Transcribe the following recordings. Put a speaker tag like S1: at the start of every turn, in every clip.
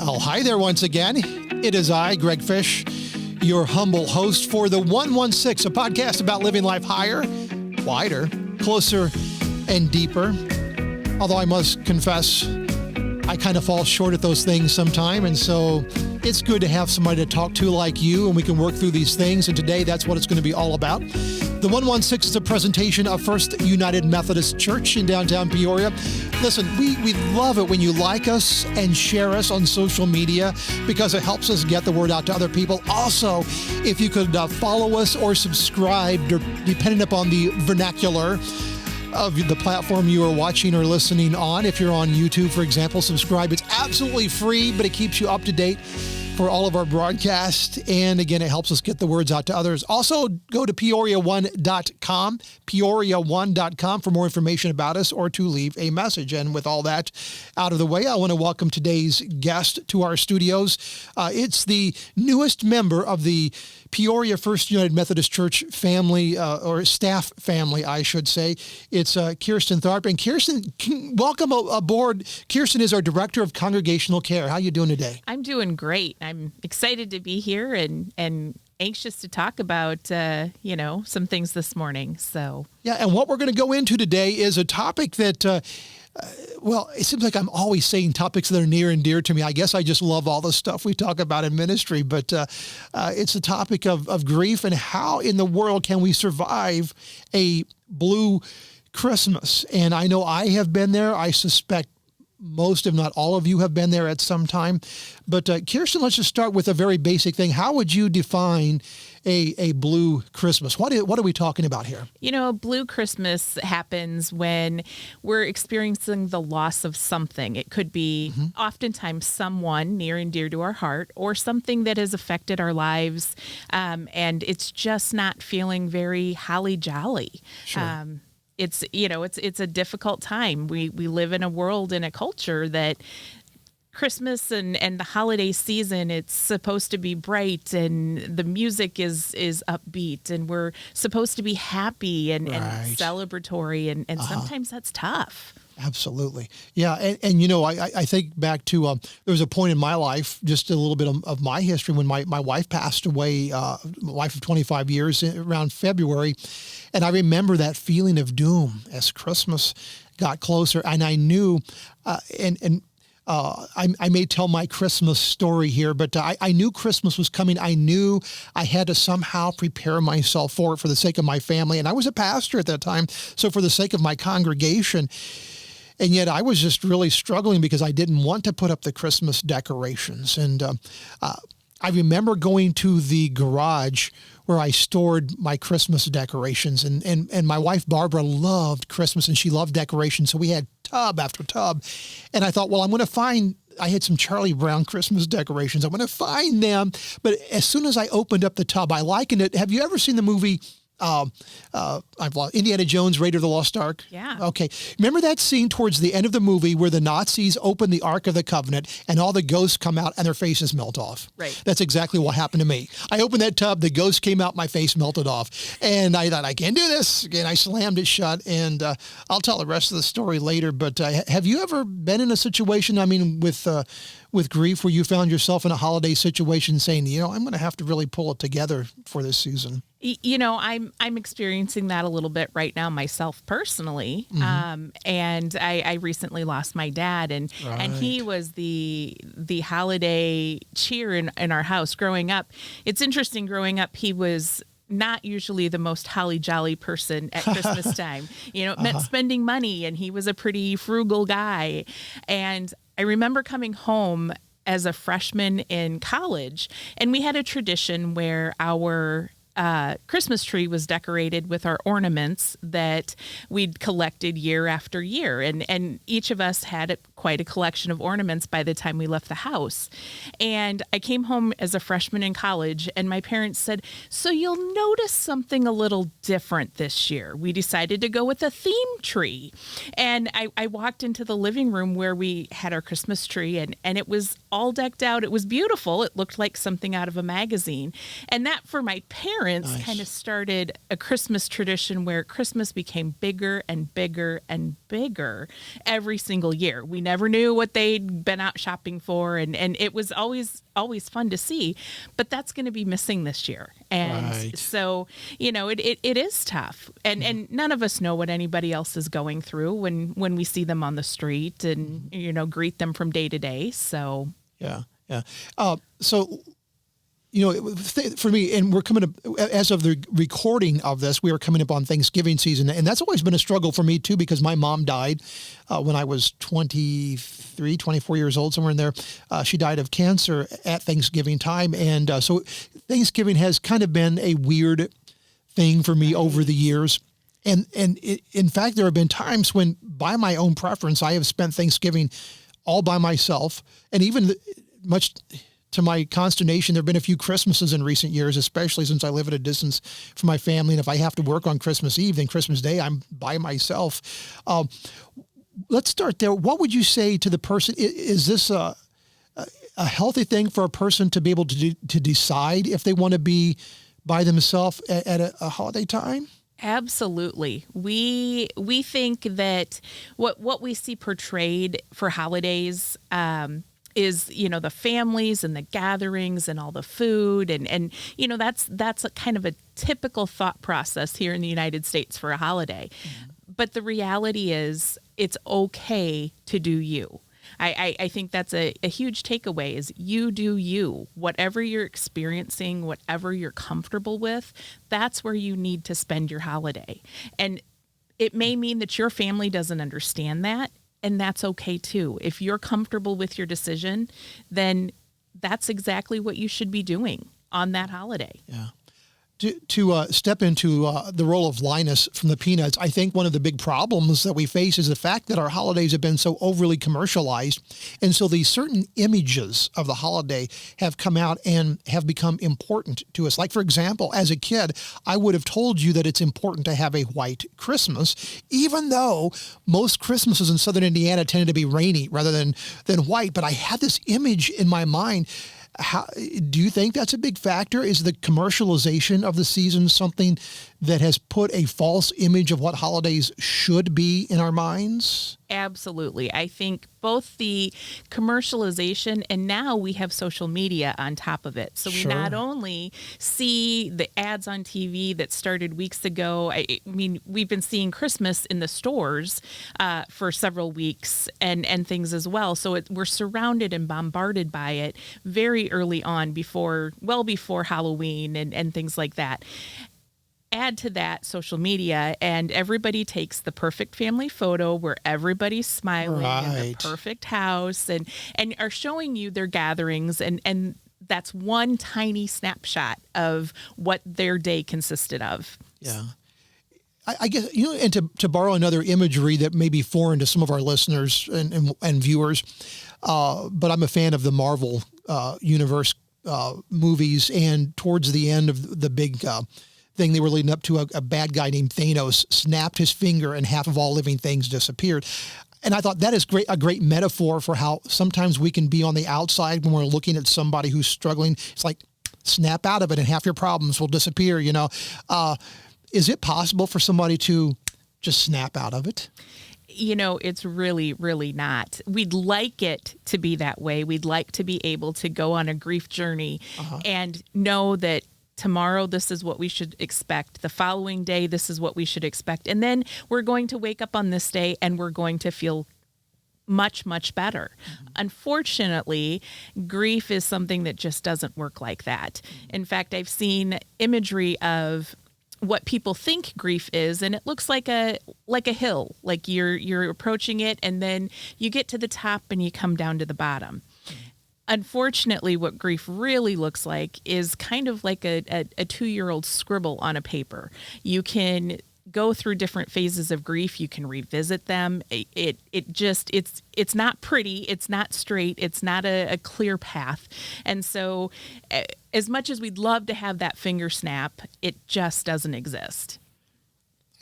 S1: Well, hi there once again. It is I, Greg Fish, your humble host for the 116, a podcast about living life higher, wider, closer, and deeper. Although I must confess, I kind of fall short at those things sometime, and so it's good to have somebody to talk to like you, and we can work through these things, and today that's what it's going to be all about. The 116 is a presentation of First United Methodist Church in downtown Peoria. Listen, we love it when you like us and share us on social media because it helps us get the word out to other people. Also, if you could follow us or subscribe, depending upon the vernacular of the platform you are watching or listening on. If you're on YouTube, for example, subscribe. It's absolutely free, but it keeps you up to date for all of our broadcasts. And again, it helps us get the words out to others. Also, go to peoria1.com, peoria1.com for more information about us or to leave a message. And with all that out of the way, I want to welcome today's guest to our studios. It's the newest member of the Peoria First United Methodist Church family, or staff family, I should say. It's Kirsten Tharp. And Kirsten, welcome aboard. Kirsten is our Director of Congregational Care. How are you doing today?
S2: I'm doing great. I'm excited to be here and anxious to talk about, some things this morning. So
S1: yeah, and what we're going to go into today is a topic that well, it seems like I'm always saying topics that are near and dear to me. I guess I just love all the stuff we talk about in ministry, but it's a topic of grief and how in the world can we survive a blue Christmas. And I know I have been there. I suspect most, if not all of you have been there at some time. But Kirsten, let's just start with a very basic thing. How would you define a blue Christmas? What are we talking about here?
S2: You know, blue Christmas happens when we're experiencing the loss of something. It could be oftentimes someone near and dear to our heart or something that has affected our lives. And it's just not feeling very holly jolly. Sure. It's a difficult time. We live in a world, in a culture that Christmas and the holiday season, it's supposed to be bright and the music is upbeat and we're supposed to be happy and celebratory and sometimes that's tough. Absolutely.
S1: Yeah. And I think back to, there was a point in my life, just a little bit of my history when my wife passed away, my wife of 25 years around February. And I remember that feeling of doom as Christmas got closer. And I knew, I may tell my Christmas story here, but I knew Christmas was coming. I knew I had to somehow prepare myself for it for the sake of my family. And I was a pastor at that time. So for the sake of my congregation. And yet I was just really struggling because I didn't want to put up the Christmas decorations. And I remember going to the garage where I stored my Christmas decorations. And my wife, Barbara, loved Christmas and she loved decorations. So we had tub after tub. And I thought, well, I had some Charlie Brown Christmas decorations. I'm going to find them. But as soon as I opened up the tub, I likened it. Have you ever seen the movie Indiana Jones, Raiders of the Lost Ark?
S2: Yeah.
S1: Okay. Remember that scene towards the end of the movie where the Nazis open the Ark of the Covenant and all the ghosts come out and their faces melt off?
S2: Right.
S1: That's exactly what happened to me. I opened that tub, the ghost came out, my face melted off. And I thought, I can't do this. Again, I slammed it shut and I'll tell the rest of the story later. But have you ever been in a situation, with grief where you found yourself in a holiday situation saying, I'm going to have to really pull it together for this season?
S2: I'm experiencing that a little bit right now myself personally. And I recently lost my dad and he was the holiday cheer in our house growing up. It's interesting, growing up, he was not usually the most holly jolly person at Christmas time. It meant spending money and he was a pretty frugal guy. And I remember coming home as a freshman in college and we had a tradition where our Christmas tree was decorated with our ornaments that we'd collected year after year. And each of us had quite a collection of ornaments by the time we left the house. And I came home as a freshman in college and my parents said, so you'll notice something a little different this year. We decided to go with a theme tree. And I walked into the living room where we had our Christmas tree and it was all decked out. It was beautiful. It looked like something out of a magazine. And that, for my parents, kind of started a Christmas tradition where Christmas became bigger and bigger and bigger every single year. We never knew what they'd been out shopping for, and it was always fun to see. But that's going to be missing this year. And so, it is tough. And none of us know what anybody else is going through when we see them on the street and, greet them from day to day. So. Yeah.
S1: So, for me, and we're coming up, as of the recording of this, we are coming up on Thanksgiving season. And that's always been a struggle for me too, because my mom died when I was 23, 24 years old, somewhere in there. She died of cancer at Thanksgiving time. And so Thanksgiving has kind of been a weird thing for me over the years. And in fact, there have been times when, by my own preference, I have spent Thanksgiving all by myself. And even much to my consternation, there have been a few Christmases in recent years, especially since I live at a distance from my family. And if I have to work on Christmas Eve, then Christmas Day, I'm by myself. Let's start there. What would you say to the person? Is this a healthy thing for a person to be able to decide if they want to be by themselves at a holiday time?
S2: Absolutely. We think that what we see portrayed for holidays is, the families and the gatherings and all the food. And that's a kind of a typical thought process here in the United States for a holiday. Mm-hmm. But the reality is it's okay to do you. I think that's a huge takeaway is you do you. Whatever you're experiencing, whatever you're comfortable with, that's where you need to spend your holiday. And it may mean that your family doesn't understand that, and that's okay too. If you're comfortable with your decision, then that's exactly what you should be doing on that holiday.
S1: Yeah. To step into the role of Linus from the Peanuts, I think one of the big problems that we face is the fact that our holidays have been so overly commercialized. And so these certain images of the holiday have come out and have become important to us. Like, for example, as a kid, I would have told you that it's important to have a white Christmas, even though most Christmases in Southern Indiana tended to be rainy rather than white. But I had this image in my mind. How, do you think that's a big factor? Is the commercialization of the season something that has put a false image of what holidays should be in our minds?
S2: Absolutely. I think both the commercialization and now we have social media on top of it. So we not only see the ads on TV that started weeks ago. I mean, we've been seeing Christmas in the stores for several weeks and things as well. So we're surrounded and bombarded by it very early on, well before Halloween and things like that. Add to that social media, and everybody takes the perfect family photo where everybody's smiling in the perfect house and are showing you their gatherings, and that's one tiny snapshot of what their day consisted of.
S1: Yeah. I guess, and to borrow another imagery that may be foreign to some of our listeners and viewers, but I'm a fan of the Marvel universe movies, and towards the end of the big thing they were leading up to, a bad guy named Thanos snapped his finger and half of all living things disappeared. And I thought that is a great metaphor for how sometimes we can be on the outside when we're looking at somebody who's struggling. It's like, snap out of it and half your problems will disappear, Is it possible for somebody to just snap out of it?
S2: It's really, really not. We'd like it to be that way. We'd like to be able to go on a grief journey and know that tomorrow, this is what we should expect. The following day, this is what we should expect. And then we're going to wake up on this day and we're going to feel much, much better. Mm-hmm. Unfortunately, grief is something that just doesn't work like that. Mm-hmm. In fact, I've seen imagery of what people think grief is, and it looks like a hill, like you're approaching it and then you get to the top and you come down to the bottom. Unfortunately, what grief really looks like is kind of like a 2-year-old scribble on a paper. You can go through different phases of grief. You can revisit them. It's not pretty. It's not straight. It's not a clear path. And so as much as we'd love to have that finger snap, it just doesn't exist.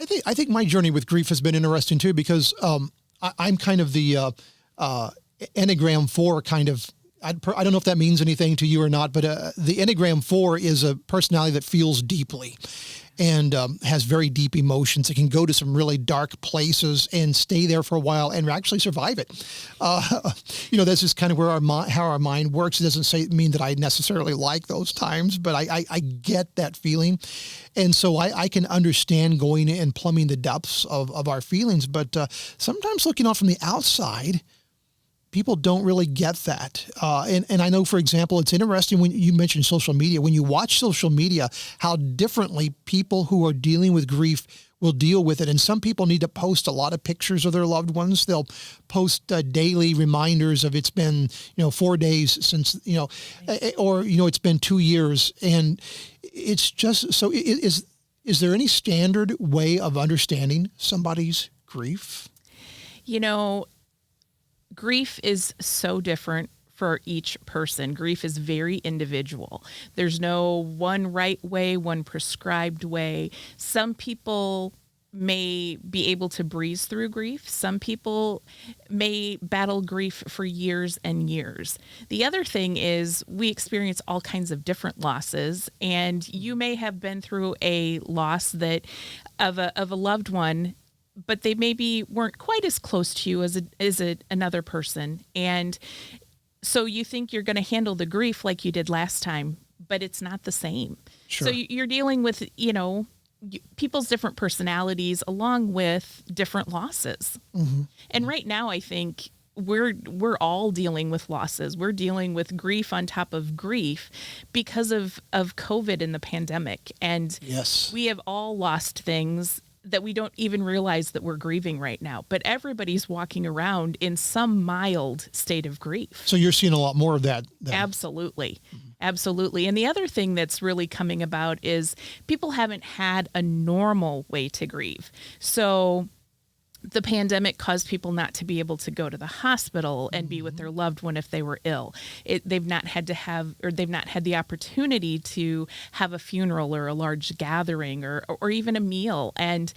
S1: I think my journey with grief has been interesting too, because I'm kind of the Enneagram 4 kind of I don't know if that means anything to you or not, but the Enneagram 4 is a personality that feels deeply and has very deep emotions. It can go to some really dark places and stay there for a while and actually survive it. This is kind of where how our mind works. It doesn't mean that I necessarily like those times, but I get that feeling. And so I can understand going and plumbing the depths of our feelings. But sometimes looking on from the outside, people don't really get that. And I know, for example, it's interesting when you mentioned social media. When you watch social media, how differently people who are dealing with grief will deal with it. And some people need to post a lot of pictures of their loved ones. They'll post daily reminders of it's been, 4 days since, or it's been 2 years. And it's just, so is there any standard way of understanding somebody's grief?
S2: Grief is so different for each person. Grief is very individual. There's no one right way, one prescribed way. Some people may be able to breeze through grief. Some people may battle grief for years and years. The other thing is we experience all kinds of different losses, and you may have been through a loss of a loved one, but they maybe weren't quite as close to you as another person. And so you think you're going to handle the grief like you did last time, but it's not the same.
S1: Sure.
S2: So you're dealing with, people's different personalities along with different losses. Mm-hmm. And right now, I think we're all dealing with losses. We're dealing with grief on top of grief because of COVID and the pandemic. And
S1: yes,
S2: we have all lost things that we don't even realize that we're grieving right now. But everybody's walking around in some mild state of grief.
S1: So you're seeing a lot more of that then.
S2: Absolutely. Mm-hmm. Absolutely. And the other thing that's really coming about is people haven't had a normal way to grieve. So the pandemic caused people not to be able to go to the hospital and be with their loved one if they were ill. They've not had the opportunity to have a funeral or a large gathering or even a meal. And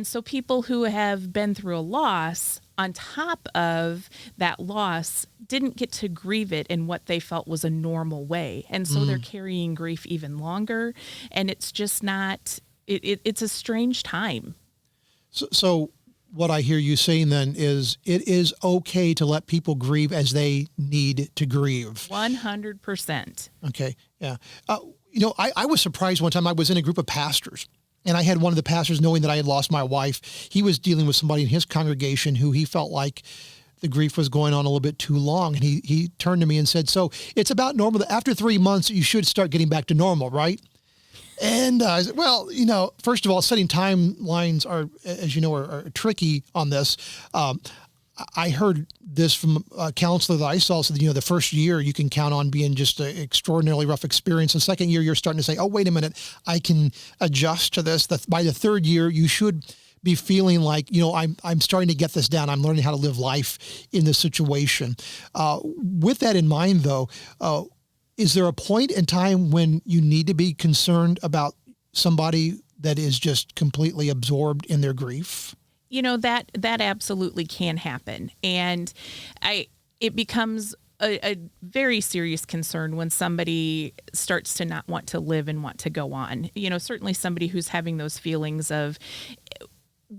S2: so people who have been through a loss on top of that loss didn't get to grieve it in what they felt was a normal way. And so they're carrying grief even longer. And it's just not, it's a strange time.
S1: So what I hear you saying then is it is okay to let people grieve as they need to grieve.
S2: 100%.
S1: Okay. Yeah. I was surprised one time. I was in a group of pastors, and I had one of the pastors, knowing that I had lost my wife. He was dealing with somebody in his congregation who he felt like the grief was going on a little bit too long. And he turned to me and said, so it's about normal that after 3 months, you should start getting back to normal, right? And I said, well, first of all, setting timelines are, as you know, are tricky on this. I heard this from a counselor that I saw. So, the first year you can count on being just an extraordinarily rough experience. The second year, you're starting to say, oh, wait a minute, I can adjust to this. By the third year, you should be feeling like, I'm starting to get this down. I'm learning how to live life in this situation. With that in mind, though, is there a point in time when you need to be concerned about somebody that is just completely absorbed in their grief?
S2: That absolutely can happen. And it becomes a very serious concern when somebody starts to not want to live and want to go on. Certainly somebody who's having those feelings of,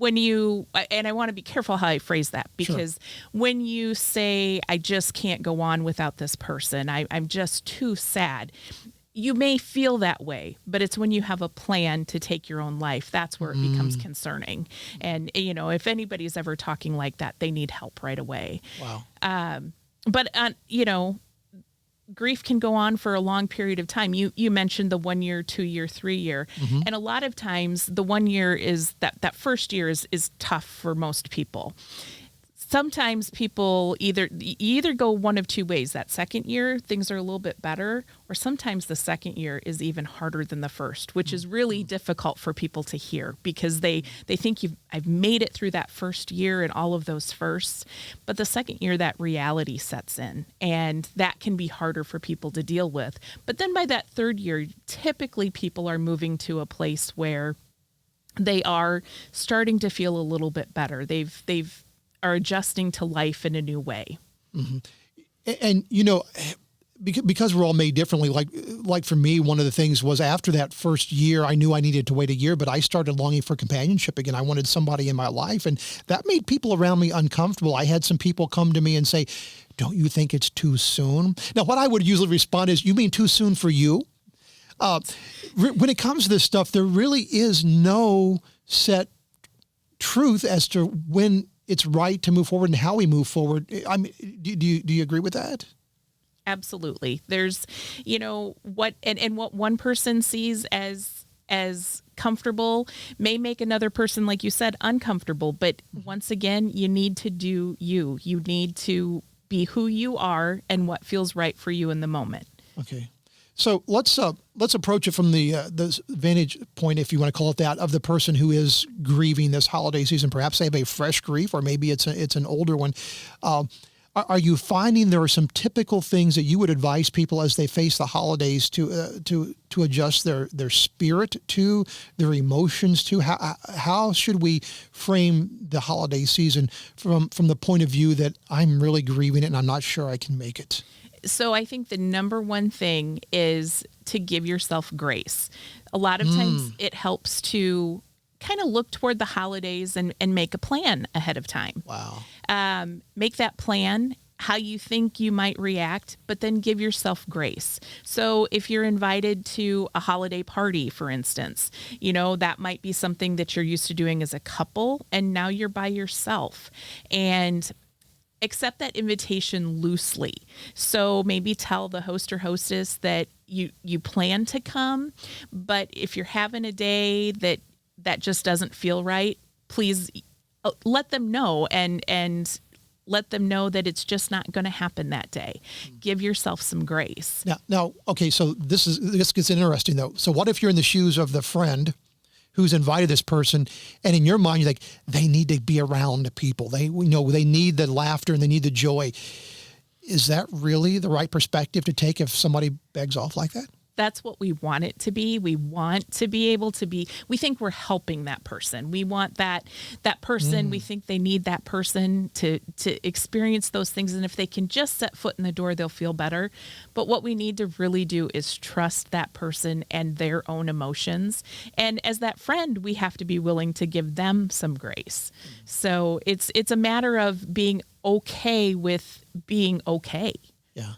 S2: and I want to be careful how I phrase that, because when you say, I just can't go on without this person, I'm just too sad, you may feel that way, but it's when you have a plan to take your own life, that's where it becomes concerning. And, if anybody's ever talking like that, they need help right away.
S1: Wow.
S2: But grief can go on for a long period of time. You mentioned the 1 year, 2 year, 3 year. Mm-hmm. And a lot of times the 1 year is that first year is tough for most people. Sometimes people either go one of two ways. That second year, things are a little bit better, or sometimes the second year is even harder than the first, which is really difficult for people to hear, because they think I've made it through that first year and all of those firsts, but the second year, that reality sets in, and that can be harder for people to deal with. But then by that third year, typically people are moving to a place where they are starting to feel a little bit better. They've are adjusting to life in a new way.
S1: Mm-hmm. And, because we're all made differently, like for me, one of the things was after that first year, I knew I needed to wait a year, but I started longing for companionship again. I wanted somebody in my life, and that made people around me uncomfortable. I had some people come to me and say, "Don't you think it's too soon?" Now, what I would usually respond is, "You mean too soon for you?" When it comes to this stuff, there really is no set truth as to when it's right to move forward and how we move forward. I mean, do you agree with that?
S2: Absolutely. There's, what one person sees as comfortable may make another person, like you said, uncomfortable. But once again, you need to do you. You need to be who you are and what feels right for you in the moment.
S1: Okay. So let's approach it from the vantage point, if you want to call it that, of the person who is grieving this holiday season. Perhaps they have a fresh grief, or maybe it's an older one. Are you finding there are some typical things that you would advise people as they face the holidays to adjust their spirit to, their emotions to? How should we frame the holiday season from the point of view that I'm really grieving it and I'm not sure I can make it?
S2: So I think the number one thing is to give yourself grace. A lot of times it helps to kind of look toward the holidays and make a plan ahead of time.
S1: Wow.
S2: Make that plan, how you think you might react, but then give yourself grace. So if you're invited to a holiday party, for instance, that might be something that you're used to doing as a couple, and now you're by yourself. And accept that invitation loosely. So maybe tell the host or hostess that you plan to come, but if you're having a day that just doesn't feel right, please let them know and let them know that it's just not going to happen that day. Give yourself some grace.
S1: Now, okay, so this gets interesting though. So what if you're in the shoes of the friend who's invited this person, and in your mind you're like, they need to be around people. They need the laughter and they need the joy. Is that really the right perspective to take if somebody begs off like that?
S2: That's what we want it to be. We want to be able to be, we think we're helping that person. We want that person, we think they need that person to experience those things. And if they can just set foot in the door, they'll feel better. But what we need to really do is trust that person and their own emotions. And as that friend, we have to be willing to give them some grace. So it's a matter of being okay with being okay.
S1: Yeah.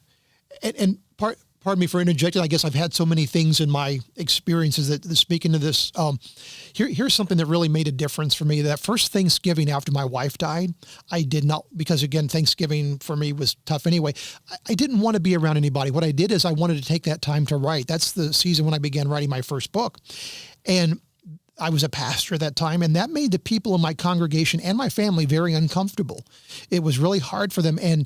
S1: And pardon me for interjecting. I guess I've had so many things in my experiences that speaking to this, here's something that really made a difference for me. That first Thanksgiving after my wife died, I did not, because again, Thanksgiving for me was tough anyway. I didn't want to be around anybody. What I did is I wanted to take that time to write. That's the season when I began writing my first book. And I was a pastor at that time, and that made the people in my congregation and my family very uncomfortable. It was really hard for them. And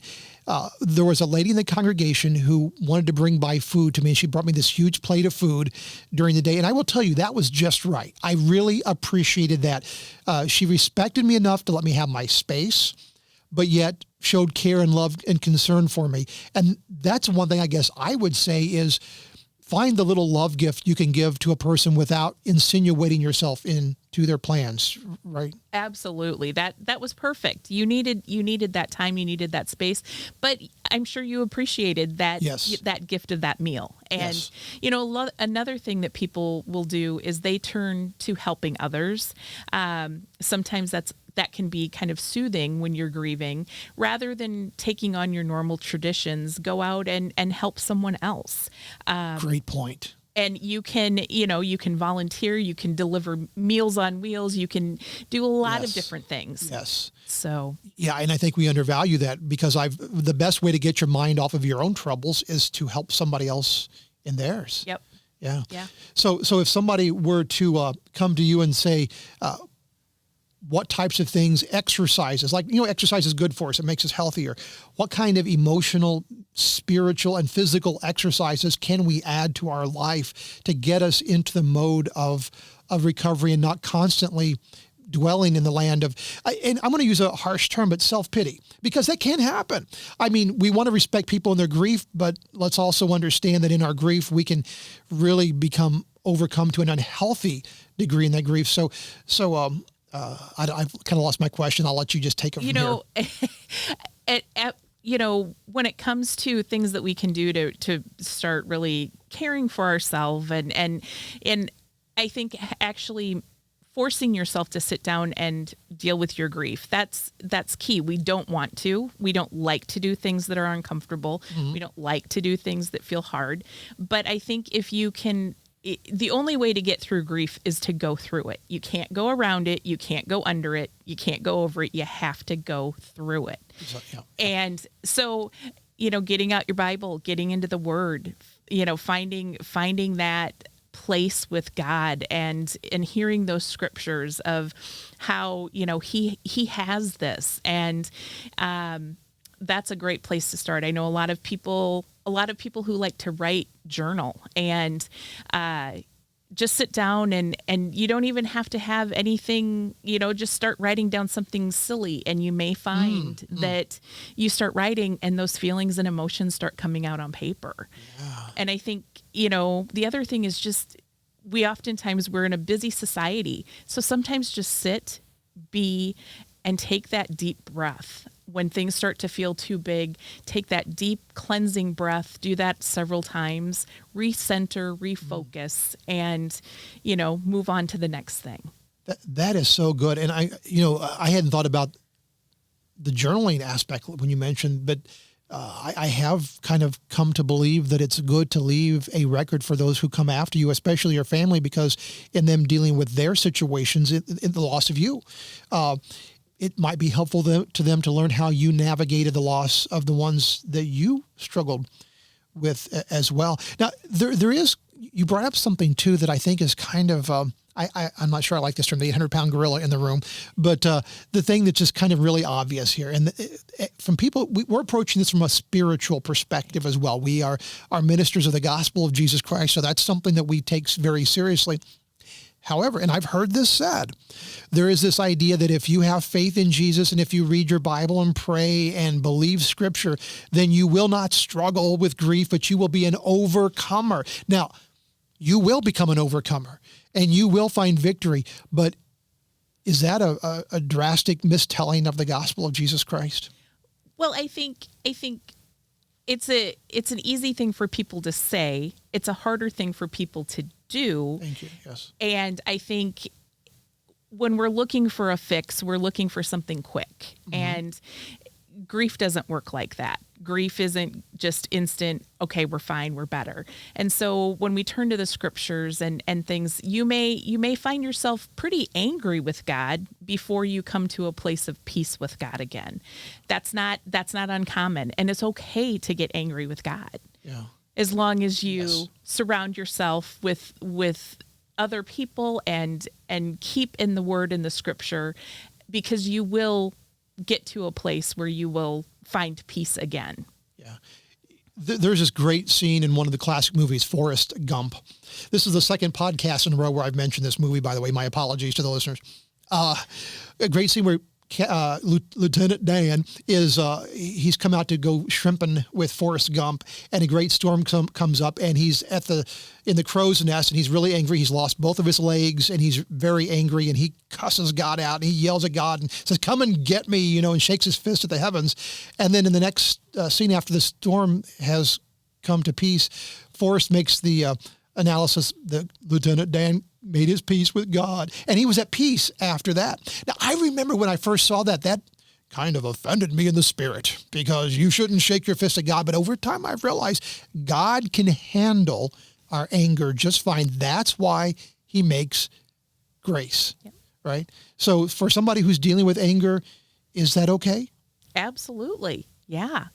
S1: there was a lady in the congregation who wanted to bring by food to me. And she brought me this huge plate of food during the day. And I will tell you, that was just right. I really appreciated that. She respected me enough to let me have my space, but yet showed care and love and concern for me. And that's one thing I guess I would say is find the little love gift you can give to a person without insinuating yourself into their plans, right?
S2: Absolutely. That was perfect. You needed that time, you needed that space, but I'm sure you appreciated that,
S1: yes,
S2: that gift of that meal. And,
S1: yes,
S2: another thing that people will do is they turn to helping others. Sometimes that can be kind of soothing when you're grieving. Rather than taking on your normal traditions, go out and help someone else.
S1: Great point.
S2: And you can volunteer, you can deliver Meals on Wheels, you can do a lot of different things.
S1: Yes.
S2: So. Yeah,
S1: and I think we undervalue that because the best way to get your mind off of your own troubles is to help somebody else in theirs.
S2: Yep.
S1: Yeah.
S2: Yeah.
S1: So if somebody were to come to you and say, what types of things, exercises, exercise is good for us. It makes us healthier. What kind of emotional, spiritual, and physical exercises can we add to our life to get us into the mode of recovery and not constantly dwelling in the land of, and I'm going to use a harsh term, but self-pity, because that can happen. I mean, we want to respect people in their grief, but let's also understand that in our grief, we can really overcome to an unhealthy degree in that grief. So I've kind of lost my question. I'll let you just take it from here.
S2: when it comes to things that we can do to start really caring for ourselves and I think actually forcing yourself to sit down and deal with your grief, that's key. We don't want to. We don't like to do things that are uncomfortable. Mm-hmm. We don't like to do things that feel hard. But I think if you can, the only way to get through grief is to go through it. You can't go around it. You can't go under it. You can't go over it. You have to go through it. Yeah. And so, getting out your Bible, getting into the Word, finding that place with God and hearing those scriptures of how, he has this. And that's a great place to start. I know a lot of people who like to write journal and just sit down and you don't even have to have anything, just start writing down something silly, and you may find that you start writing and those feelings and emotions start coming out on paper. Yeah. And I think, the other thing is just, we're in a busy society. So sometimes just sit, be, and take that deep breath. When things start to feel too big, take that deep cleansing breath, do that several times, recenter, refocus, and, move on to the next thing.
S1: That is so good. And I hadn't thought about the journaling aspect when you mentioned, but I have kind of come to believe that it's good to leave a record for those who come after you, especially your family, because in them dealing with their situations, in the loss of you, it might be helpful to them to learn how you navigated the loss of the ones that you struggled with as well. Now, there is, you brought up something too that I think is kind of, I'm not sure I like this term, the 800-pound gorilla in the room, but the thing that's just kind of really obvious here. And from people, we're approaching this from a spiritual perspective as well. We are ministers of the gospel of Jesus Christ, so that's something that we take very seriously. However, and I've heard this said, there is this idea that if you have faith in Jesus and if you read your Bible and pray and believe Scripture, then you will not struggle with grief, but you will be an overcomer. Now, you will become an overcomer and you will find victory, but is that a drastic mistelling of the gospel of Jesus Christ?
S2: Well, I think it's an easy thing for people to say. It's a harder thing for people to do.
S1: Thank you. Yes. And
S2: I think when we're looking for a fix, we're looking for something quick. Mm-hmm. And grief doesn't work like that. Grief isn't just instant, okay, we're fine, we're better. And so when we turn to the scriptures and things, you may find yourself pretty angry with God before you come to a place of peace with God again. That's not uncommon. And it's okay to get angry with God. Yeah. As long as you surround yourself with other people and keep in the word and the scripture, because you will get to a place where you will find peace again.
S1: Yeah. There's this great scene in one of the classic movies, Forrest Gump. This is the second podcast in a row where I've mentioned this movie, by the way. My apologies to the listeners. A great scene where Lieutenant Dan is he's come out to go shrimping with Forrest Gump, and a great storm comes up, and he's in the crow's nest, and he's really angry. He's lost both of his legs, and he's very angry, and he cusses God out, and he yells at God and says, "Come and get me," and shakes his fist at the heavens. And then in the next scene, after the storm has come to peace, Forrest makes the analysis that Lieutenant Dan made his peace with God, and he was at peace after that. Now, I remember when I first saw that kind of offended me in the spirit, because you shouldn't shake your fist at God. But over time, I've realized God can handle our anger just fine. That's why he makes grace, right? So for somebody who's dealing with anger, is that okay?
S2: Absolutely. Yeah.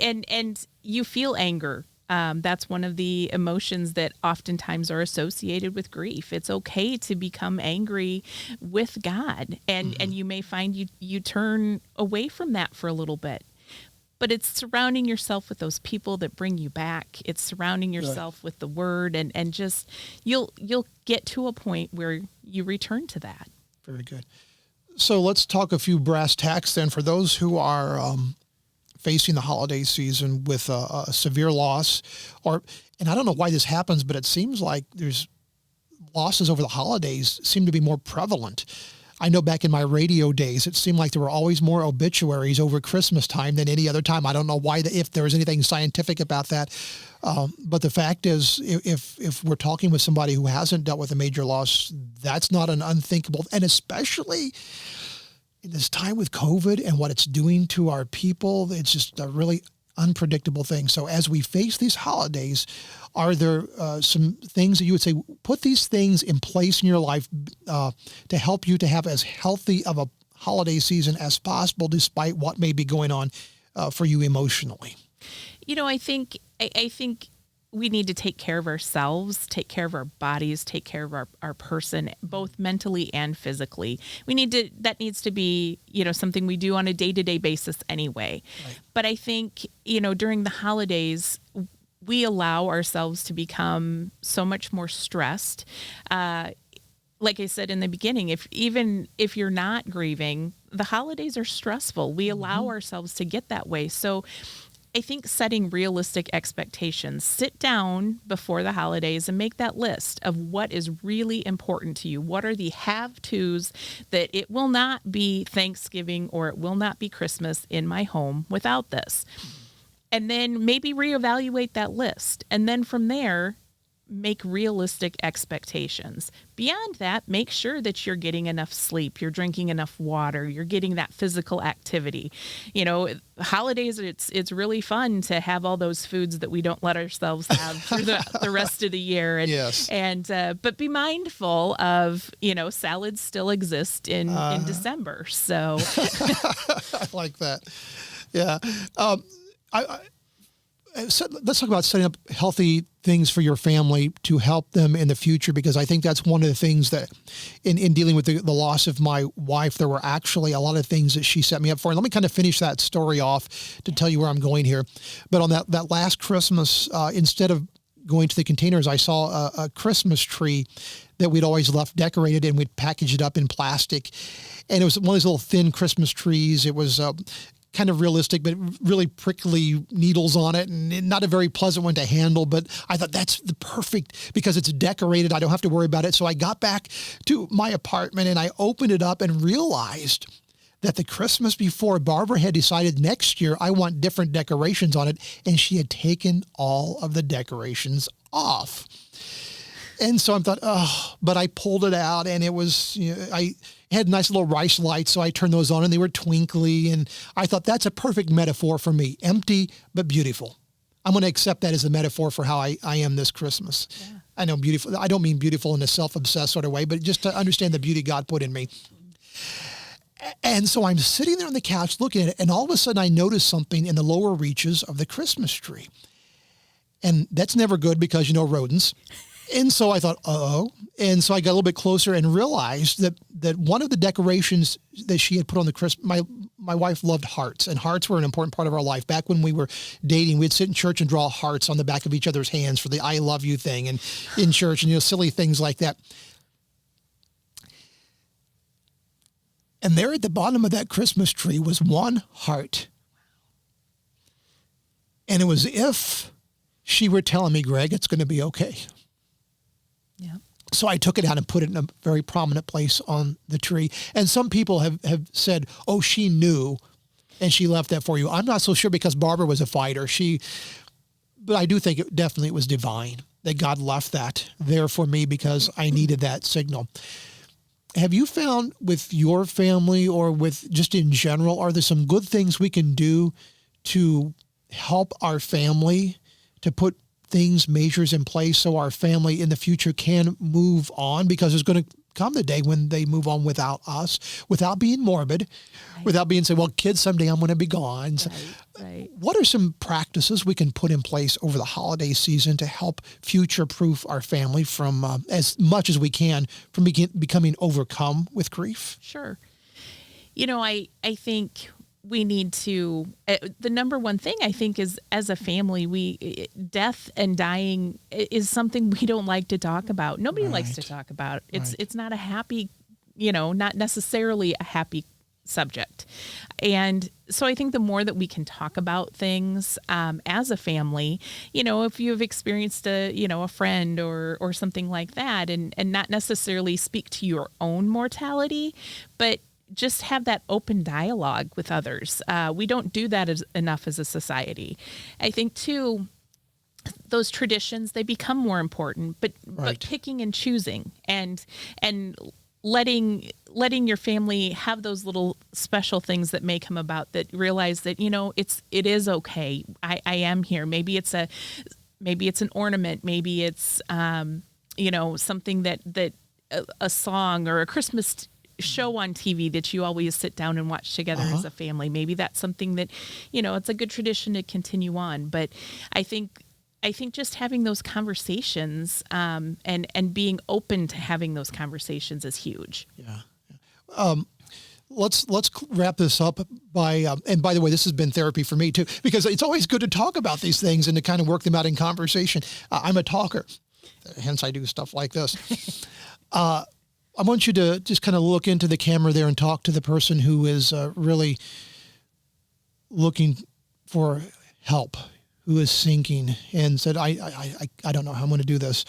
S2: And you feel anger. That's one of the emotions that oftentimes are associated with grief. It's okay to become angry with God, and you may find you turn away from that for a little bit. But it's surrounding yourself with those people that bring you back. It's surrounding yourself with the word, and just you'll get to a point where you return to that.
S1: Very good. So let's talk a few brass tacks then for those who are facing the holiday season with a severe loss, and I don't know why this happens, but it seems like there's losses over the holidays seem to be more prevalent. I know back in my radio days, it seemed like there were always more obituaries over Christmas time than any other time. I don't know why, if there was anything scientific about that. But the fact is, if we're talking with somebody who hasn't dealt with a major loss, that's not an unthinkable, and especially in this time with COVID and what it's doing to our people, it's just a really unpredictable thing. So as we face these holidays, are there some things that you would say, put these things in place in your life to help you to have as healthy of a holiday season as possible, despite what may be going on for you emotionally?
S2: I think we need to take care of ourselves, take care of our bodies, take care of our person, both mentally and physically. That needs to be, something we do on a day-to-day basis anyway. Right. But I think, during the holidays, we allow ourselves to become so much more stressed. Like I said in the beginning, if you're not grieving, the holidays are stressful. We allow ourselves to get that way. So I think setting realistic expectations, sit down before the holidays and make that list of what is really important to you. What are the have-tos that it will not be Thanksgiving or it will not be Christmas in my home without this? And then maybe reevaluate that list. And then from there, make realistic expectations. Beyond that, make sure that you're getting enough sleep, you're drinking enough water, you're getting that physical activity. Holidays, it's really fun to have all those foods that we don't let ourselves have through the rest of the year. And, yes. But be mindful of, salads still exist in December. So
S1: I like that. Yeah. So let's talk about setting up healthy things for your family to help them in the future, because I think that's one of the things that in dealing with the loss of my wife, there were actually a lot of things that she set me up for. And let me kind of finish that story off to tell you where I'm going here. But on that last Christmas, instead of going to the containers, I saw a Christmas tree that we'd always left decorated, and we'd package it up in plastic. And it was one of those little thin Christmas trees. It was kind of realistic, but really prickly needles on it, and not a very pleasant one to handle. But I thought that's the perfect, because it's decorated. I don't have to worry about it. So I got back to my apartment and I opened it up and realized that the Christmas before, Barbara had decided next year I want different decorations on it, and she had taken all of the decorations off. And so I thought, but I pulled it out, and it was, I had nice little rice lights, so I turned those on, and they were twinkly, and I thought that's a perfect metaphor for me. Empty, but beautiful. I'm going to accept that as a metaphor for how I am this Christmas. Yeah. I know beautiful. I don't mean beautiful in a self-obsessed sort of way, but just to understand the beauty God put in me. And so I'm sitting there on the couch looking at it, and all of a sudden I noticed something in the lower reaches of the Christmas tree. And that's never good because, rodents. And so I thought, and so I got a little bit closer and realized that one of the decorations that she had put on the Christmas, my wife loved hearts, and hearts were an important part of our life. Back when we were dating, we'd sit in church and draw hearts on the back of each other's hands for the I love you thing, and in church, and silly things like that. And there at the bottom of that Christmas tree was one heart. And it was as if she were telling me, Greg, it's going to be okay. Yeah. So I took it out and put it in a very prominent place on the tree. And some people have said, oh, she knew and she left that for you. I'm not so sure, because Barbara was a fighter. But I do think it definitely was divine that God left that there for me, because I needed that signal. Have you found with your family, or with just in general, are there some good things we can do to help our family to put measures in place so our family in the future can move on? Because there's going to come the day when they move on without us, without being morbid, right, without being saying, well, kids, someday I'm going to be gone. Right. What are some practices we can put in place over the holiday season to help future-proof our family from, as much as we can, from becoming overcome with grief?
S2: Sure. I think we need to, the number one thing I think is, as a family, death and dying is something we don't like to talk about. Nobody likes to talk about it. It's not a happy, not necessarily a happy subject. And so I think the more that we can talk about things as a family, if you've experienced a friend or something like that, and not necessarily speak to your own mortality, but just have that open dialogue with others. We don't do that enough as a society. I think too, those traditions, they become more important, but picking and choosing and letting your family have those little special things that may come about, that realize that, it is okay. I am here. Maybe it's an ornament. Maybe it's, something that a song or a Christmas show on TV that you always sit down and watch together as a family. Maybe that's something that, it's a good tradition to continue on. But I think just having those conversations and being open to having those conversations is huge.
S1: Yeah. Let's wrap this up by, and by the way, this has been therapy for me too, because it's always good to talk about these things and to kind of work them out in conversation. I'm a talker, hence I do stuff like this. I want you to just kind of look into the camera there and talk to the person who is really looking for help, who is sinking and said, I don't know how I'm going to do this.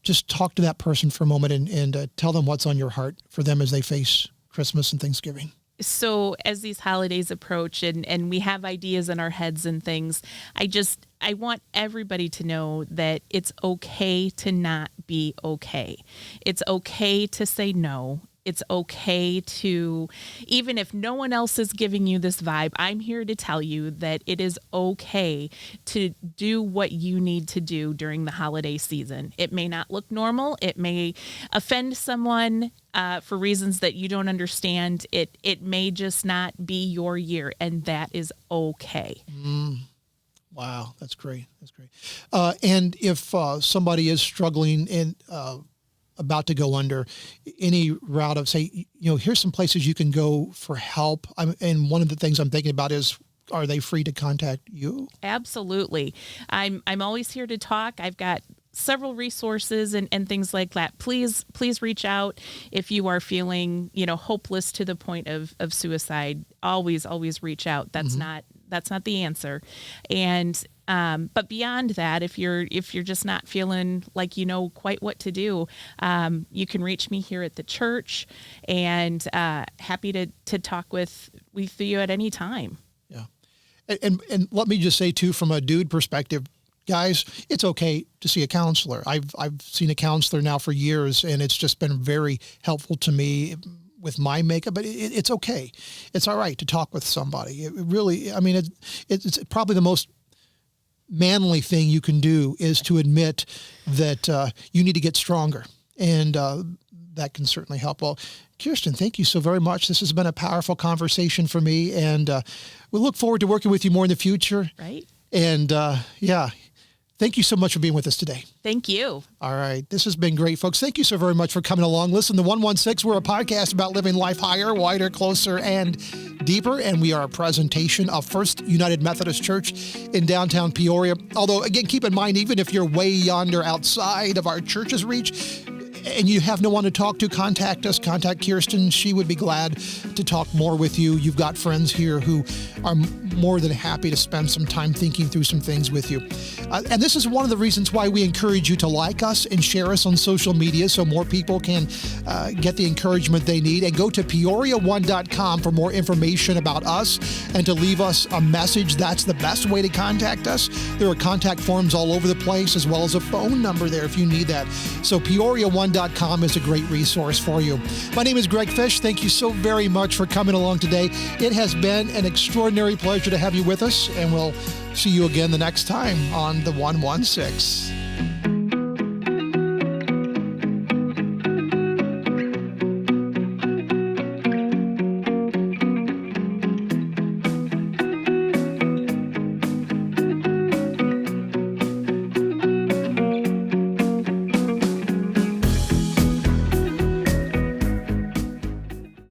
S1: Just talk to that person for a moment and tell them what's on your heart for them as they face Christmas and Thanksgiving.
S2: So as these holidays approach and we have ideas in our heads and things, I want everybody to know that it's okay to not be okay. It's okay to say no. It's okay to, even if no one else is giving you this vibe, I'm here to tell you that it is okay to do what you need to do during the holiday season. It may not look normal. It may offend someone for reasons that you don't understand. It may just not be your year, and that is okay.
S1: Wow, that's great. That's great. And if somebody is struggling and about to go under, any route of say, here's some places you can go for help. And one of the things I'm thinking about is, are they free to contact you?
S2: Absolutely. I'm always here to talk. I've got several resources and things like that. Please reach out if you are feeling, hopeless to the point of suicide. Always reach out. That's not the answer. And but beyond that, if you're just not feeling like you know quite what to do, you can reach me here at the church, and happy to talk with you at any time.
S1: Yeah, and let me just say too, from a dude perspective, guys, it's okay to see a counselor. I've seen a counselor now for years, and it's just been very helpful to me with my makeup, but it's okay. It's all right to talk with somebody. It really, it's probably the most manly thing you can do is to admit that you need to get stronger, and that can certainly help. Well, Kirsten, thank you so very much. This has been a powerful conversation for me, and we look forward to working with you more in the future.
S2: Right.
S1: And thank you so much for being with us today.
S2: Thank you.
S1: All right. This has been great, folks. Thank you so very much for coming along. Listen to 116. We're a podcast about living life higher, wider, closer, and deeper. And we are a presentation of First United Methodist Church in downtown Peoria. Although, again, keep in mind, even if you're way yonder outside of our church's reach and you have no one to talk to, contact us. Contact Kirsten. She would be glad to talk more with you. You've got friends here who are more than happy to spend some time thinking through some things with you. And this is one of the reasons why we encourage you to like us and share us on social media so more people can get the encouragement they need. And go to peoria1.com for more information about us and to leave us a message. That's the best way to contact us. There are contact forms all over the place, as well as a phone number there if you need that. So peoria1.com is a great resource for you. My name is Greg Fish. Thank you so very much for coming along today. It has been an extraordinary pleasure to have you with us, and we'll see you again the next time on the 116.